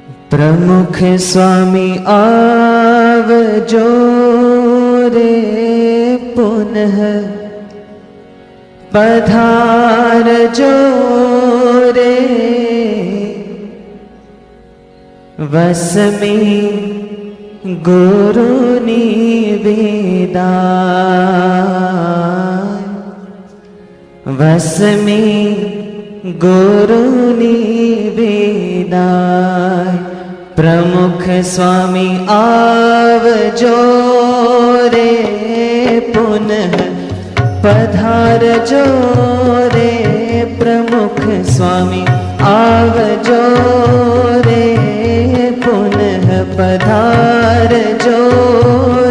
प्रमुख स्वामी आवजो रे पुनः पधारजो रे वस में गुरुनी वेदाय वस में गुरुनी वेदाय प्रमुख स्वामी आवजो रे पुनः पधारजो रे प्रमुख स्वामी आवजो रे पुनः पधारजो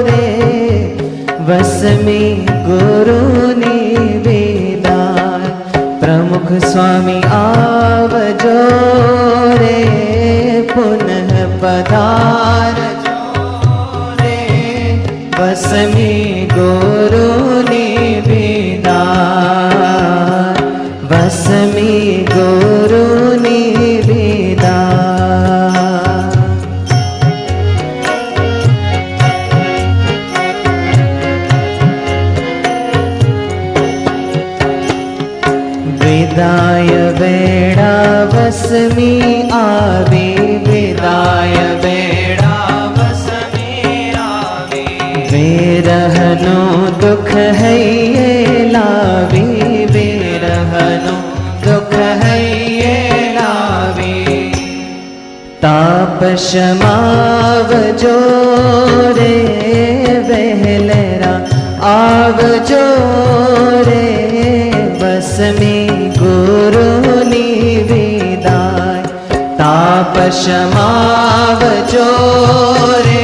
रे वस में गुरुनी वेदाय प्रमुख स्वामी आवजो रे पुनः पधारजो रे वस में गुरुनी वेदाय वस में गुरुनी वेदाय वेदाय वेड़ा वस में आवे वेदाय वेड़ा वस में आवे वेरहनो दुख है ये लावे वेरहनो दुख है ये लावे ताप शमावजो रे बहलरा आवजो रे बस में गुरुनी वेदाय ताप शमावजो रे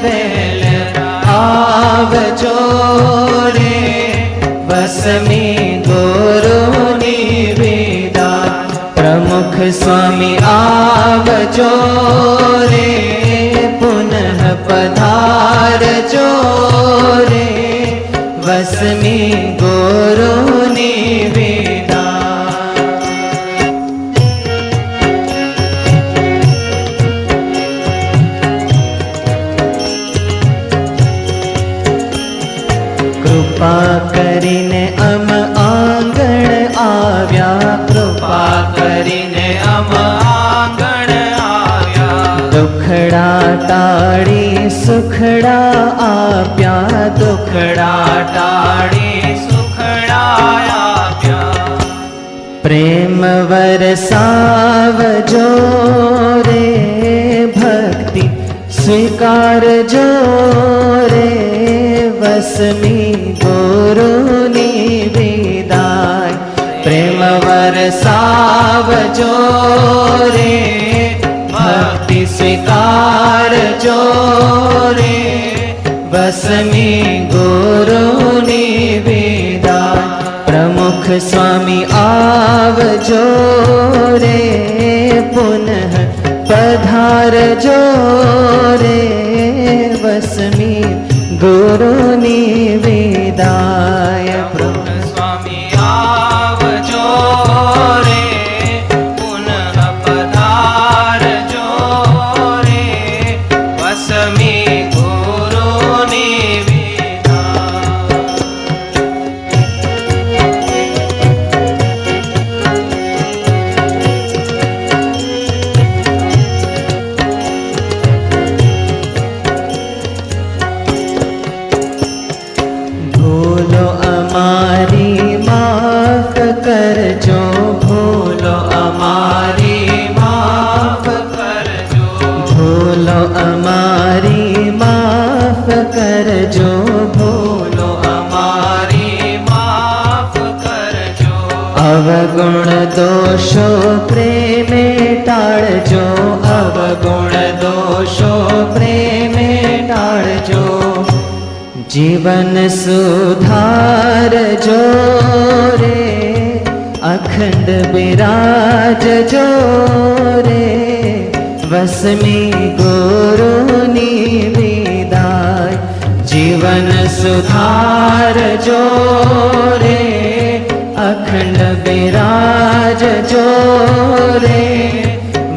बहलरा आवजो रे बस में गुरुनी वेदाय प्रमुख स्वामी आवजो रे पुनः पधारजो रे वस में गुरुनी वेदाय कृपा करीने अम आंगण आव्या कृपा करीने अम आंगण आव्या दुखड़ा टाड़ी सुखड़ा आप्या दुखड़ा टाड़ी सुखड़ा आप्या प्रेम वरसावजो रे भक्ति स्वीकार जो रे वस में गुरुनी वेदाय प्रेम वरसावजो रे भक्ति स्वीकार जो रे वस में गुरुनी वेदाय प्रमुख स्वामी आवजो रे पुनः पधारजो रे वस में गुरुनी वेदाय प्रमुख स्वामी आवजो रे पुनः पधारजो रे वस में गुरुनी भूलो अमारी माफ करजो भूलो अमारी माफ करजो भूलो अमारी माफ करजो भूलो अमारी माफ करजो अवगुण दोषो प्रेमे टाळजो अवगुण दोषो प्रेमे टाळजो जीवन सुधार जो रे अखंड विराज जो रे वस में गुरुनी वेदाय जीवन सुधार जो रे अखंड विराज जो रे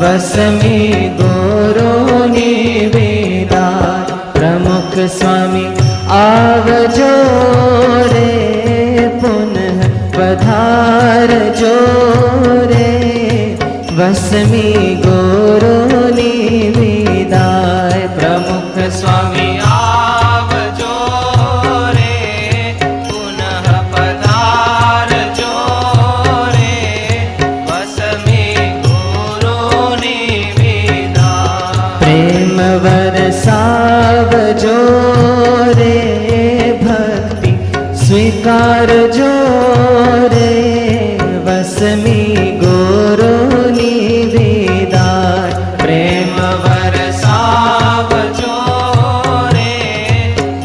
વસમી ગુરુની વિદાય. પ્રમુખ સ્વામી આવજો રે, પુનઃ પધારજો રે. વસમી ગુરુની વિદાય. પ્રમુખ સ્વામી આવજો રે, પુનઃ પધારજો રે. વસમી ગુરુની વિદાય. પ્રેમ વરસાવજો રે, ભક્તિ સ્વીકારજો રે. વસમી ગુરુની વિદાય. પ્રેમ વરસાવજો રે,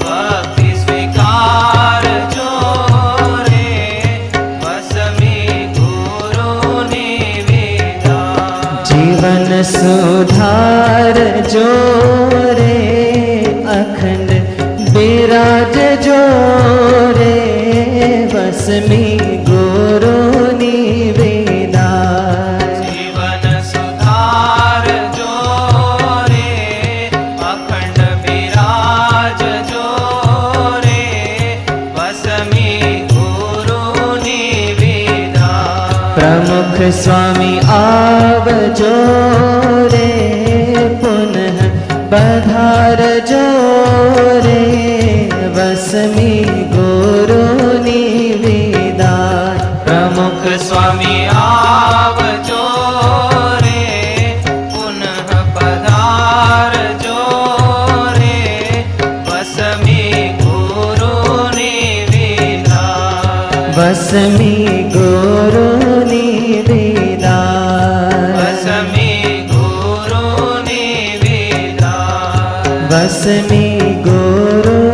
ભક્તિ સ્વીકારજો રે. વસમી ગુરુની વિદાય. જીવન સુધારજો રે, અખંડ બિરાજજો રે. વસમી ગુરુની વિદાય. જીવન સુધારજો રે, અખંડ બિરાજજો રે. વસમી ગુરુની વિદાય. પ્રમુખ સ્વામી આવજો રે, પુનઃ પધારજો રે. વસમી ગુરુની વિદાય. પ્રમુખ સ્વામી આવજો રે, પુનઃ પધારજો રે. વસમી ગુરુની વિદાય. વસમી ગુરુની વિદાય. વસમી ગુરુની વિદાય. વસમી ગુરુ